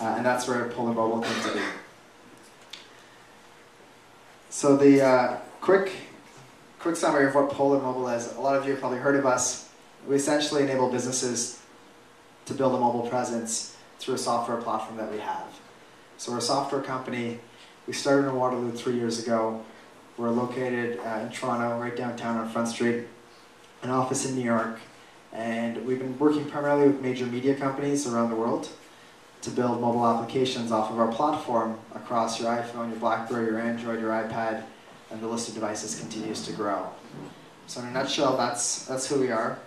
and that's where Polar Mobile came to be. So the quick summary of what Polar Mobile is, a lot of you have probably heard of us. We essentially enable businesses to build a mobile presence through a software platform that we have. So we're a software company. We started in Waterloo 3 years ago. We're located in Toronto, right downtown on Front Street, an office in New York, and we've been working primarily with major media companies around the world to build mobile applications off of our platform across your iPhone, your BlackBerry, your Android, your iPad, and the list of devices continues to grow. So in a nutshell, that's who we are.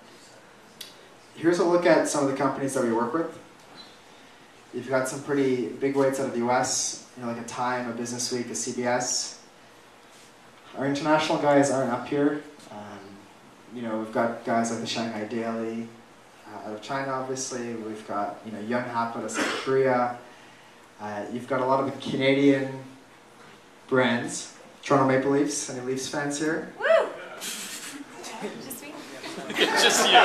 Here's a look at some of the companies that we work with. You've got some pretty big weights out of the US, like a Time, a Business Week, a CBS. Our international guys aren't up here. We've got guys like the Shanghai Daily, out of China, obviously. We've got Yonhap out of South Korea. You've got a lot of the Canadian brands. Toronto Maple Leafs. Any Leafs fans here? Woo! Just me. Just you.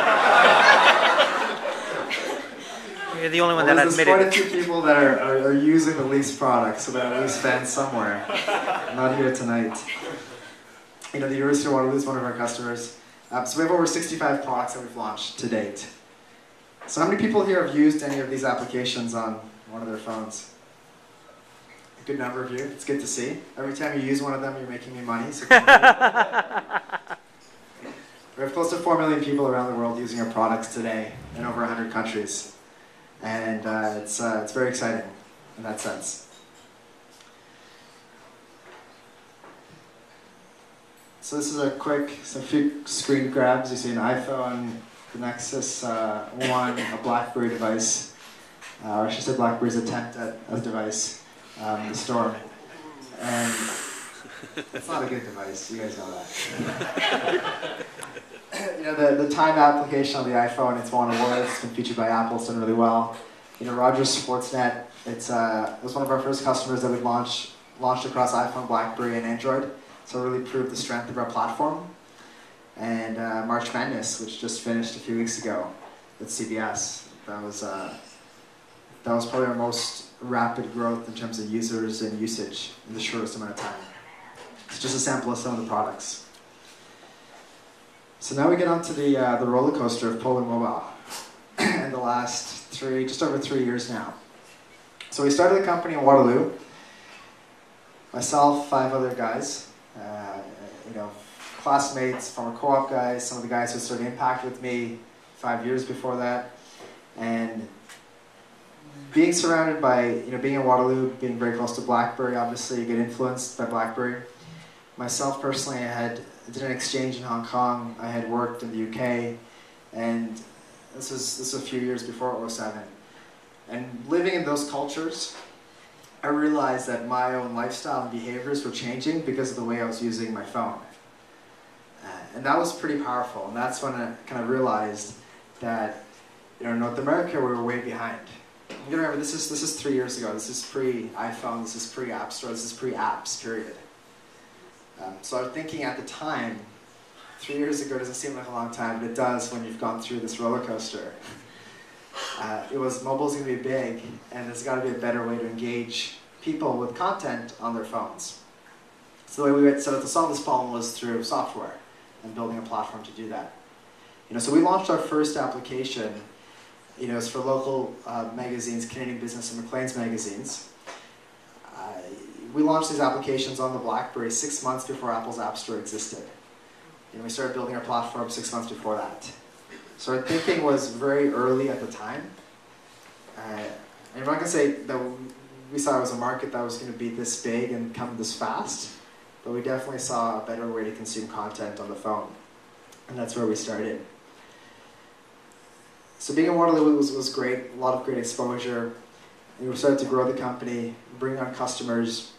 You're the only one that admitted. There's quite a few people that are using the Leafs products, so there are Leafs fans somewhere. Not here tonight. The University of Waterloo is one of our customers. So we have over 65 products that we've launched to date. So how many people here have used any of these applications on one of their phones? A good number of you. It's good to see. Every time you use one of them, you're making me money. So we have close to 4 million people around the world using our products today in over 100 countries. And it's very exciting in that sense. So this is a few screen grabs. You see an iPhone, the Nexus 1, a BlackBerry device, or I should say BlackBerry's attempt at a device, the Storm. And it's not a good device, you guys know that. The Time application on the iPhone, it's won awards, it's been featured by Apple, it's done really well. Rogers Sportsnet, it was one of our first customers that we launched across iPhone, BlackBerry, and Android. So it really proved the strength of our platform. And March Madness, which just finished a few weeks ago with CBS, that was probably our most rapid growth in terms of users and usage in the shortest amount of time. It's just a sample of some of the products. So now we get onto the roller coaster of Polar Mobile in the last just over 3 years now. So we started the company in Waterloo. Myself, 5 other guys. Classmates, former co-op guys, some of the guys who started Impact with me 5 years before that. And being surrounded by, being in Waterloo, being very close to BlackBerry, obviously you get influenced by BlackBerry. Myself personally, I did an exchange in Hong Kong, I had worked in the UK, and this was a few years before '07. And living in those cultures, I realized that my own lifestyle and behaviors were changing because of the way I was using my phone. And that was pretty powerful, and that's when I kind of realized that in North America we were way behind. You gotta remember, this is 3 years ago, this is pre-iPhone, this is pre-App Store, this is pre-apps, period. So I was thinking at the time, 3 years ago doesn't seem like a long time, but it does when you've gone through this roller coaster. Mobile's going to be big, and there's got to be a better way to engage people with content on their phones. So the way we set out to solve this problem was through software and building a platform to do that. So we launched our first application. It's for local magazines, Canadian Business and Maclean's magazines. We launched these applications on the BlackBerry 6 months before Apple's App Store existed. We started building our platform 6 months before that. So our thinking was very early at the time. And I'm not going to say that we saw it was a market that was going to be this big and come this fast, but we definitely saw a better way to consume content on the phone. And that's where we started. So being in Waterloo was great, a lot of great exposure. We started to grow the company, bring on customers.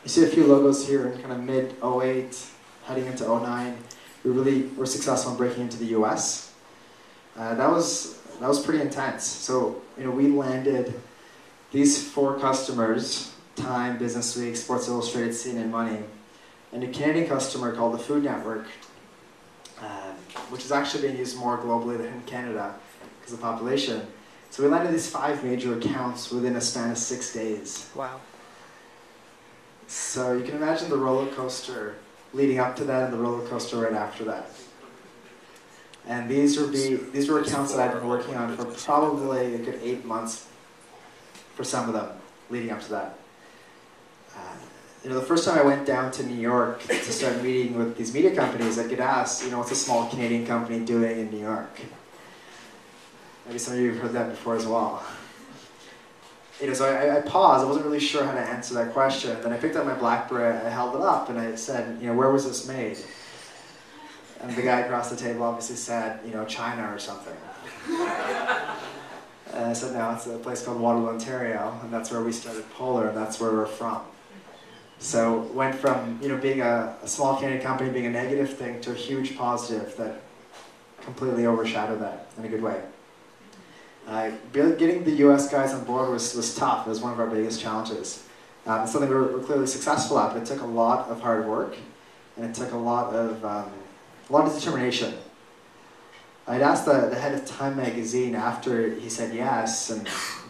You see a few logos here in kind of mid-08, heading into 09. We really were successful in breaking into the US. That was pretty intense. So we landed these 4 customers: Time, Business Week, Sports Illustrated, CNN Money, and a Canadian customer called the Food Network, which is actually being used more globally than in Canada because of the population. So we landed these 5 major accounts within a span of 6 days. Wow. So you can imagine the roller coaster leading up to that and the roller coaster right after that. And these were accounts that I'd been working on for probably a good 8 months for some of them leading up to that. The first time I went down to New York to start meeting with these media companies, I'd get asked, what's a small Canadian company doing in New York? Maybe some of you have heard that before as well. So I paused. I wasn't really sure how to answer that question. Then I picked up my BlackBerry, I held it up, and I said, where was this made? And the guy across the table obviously said, China or something. And I said, no, it's a place called Waterloo, Ontario, and that's where we started Polar, and that's where we're from. So went from being a small Canadian company being a negative thing to a huge positive that completely overshadowed that in a good way. Getting the US guys on board was tough. It was one of our biggest challenges. It's something we were clearly successful at, but it took a lot of hard work, and it took a lot of determination. I'd asked the head of Time magazine after he said yes and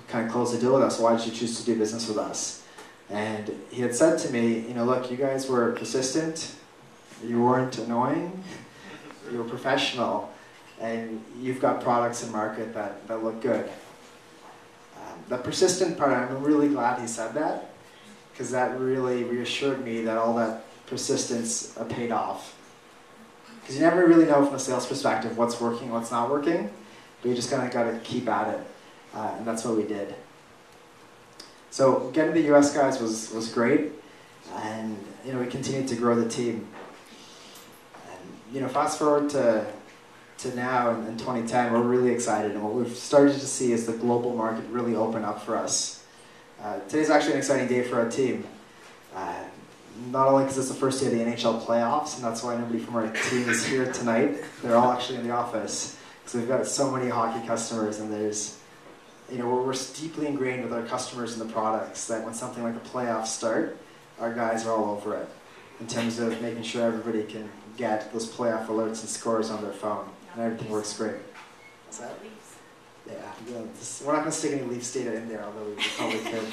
kind of closed the deal with us, why did you choose to do business with us? And he had said to me, look, you guys were persistent, you weren't annoying, you were professional, and you've got products in market that look good. The persistent part, I'm really glad he said that, because that really reassured me that all that persistence paid off. Because you never really know from a sales perspective what's working, what's not working, but you just kind of got to keep at it, and that's what we did. So getting the US guys was great, and we continued to grow the team. And fast forward to now in 2010, we're really excited, and what we've started to see is the global market really open up for us. Today's actually an exciting day for our team. Not only because it's the first day of the NHL playoffs, and that's why nobody from our team is here tonight. They're all actually in the office, because we've got so many hockey customers, and there's we're deeply ingrained with our customers and the products that when something like the playoffs start, our guys are all over it in terms of making sure everybody can get those playoff alerts and scores on their phone, and everything works great. What's that? Yeah, we're not going to stick any Leafs data in there, although we probably could.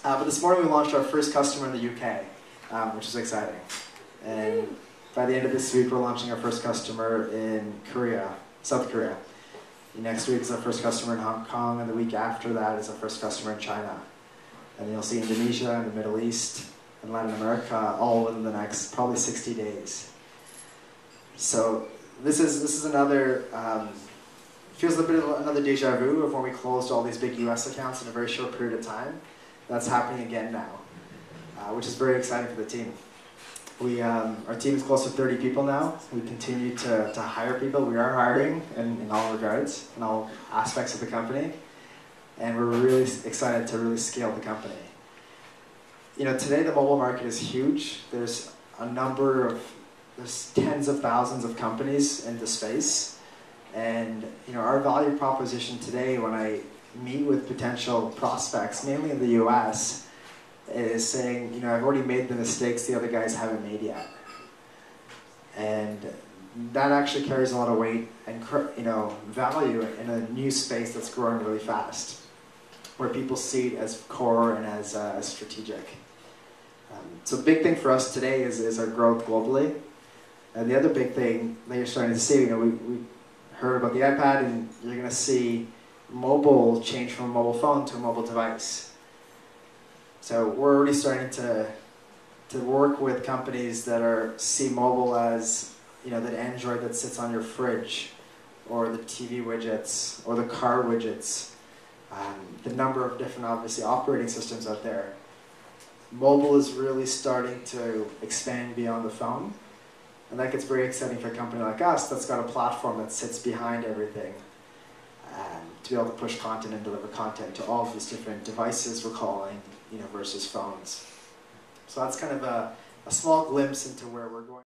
But this morning we launched our first customer in the UK, which is exciting. And by the end of this week, we're launching our first customer in Korea, South Korea. Next week is our first customer in Hong Kong, and the week after that is our first customer in China. And you'll see Indonesia and the Middle East and Latin America all within the next probably 60 days. So this is another, feels a bit of another deja vu of when we closed all these big US accounts in a very short period of time. That's happening again now, which is very exciting for the team. Our team is close to 30 people now. We continue to hire people. We are hiring in all regards, in all aspects of the company. And we're really excited to really scale the company. Today the mobile market is huge. There's tens of thousands of companies in the space. And our value proposition today when I meet with potential prospects, mainly in the US, is saying, I've already made the mistakes the other guys haven't made yet. And that actually carries a lot of weight and value in a new space that's growing really fast, where people see it as core and as strategic. So a big thing for us today is our growth globally. And the other big thing that you're starting to see, we heard about the iPad, and you're going to see mobile change from a mobile phone to a mobile device. So we're already starting to work with companies that see mobile as that Android that sits on your fridge, or the TV widgets, or the car widgets. The number of different, obviously, operating systems out there. Mobile is really starting to expand beyond the phone, and that gets very exciting for a company like us that's got a platform that sits behind everything, to be able to push content and deliver content to all of these different devices we're calling, versus phones. So that's kind of a small glimpse into where we're going.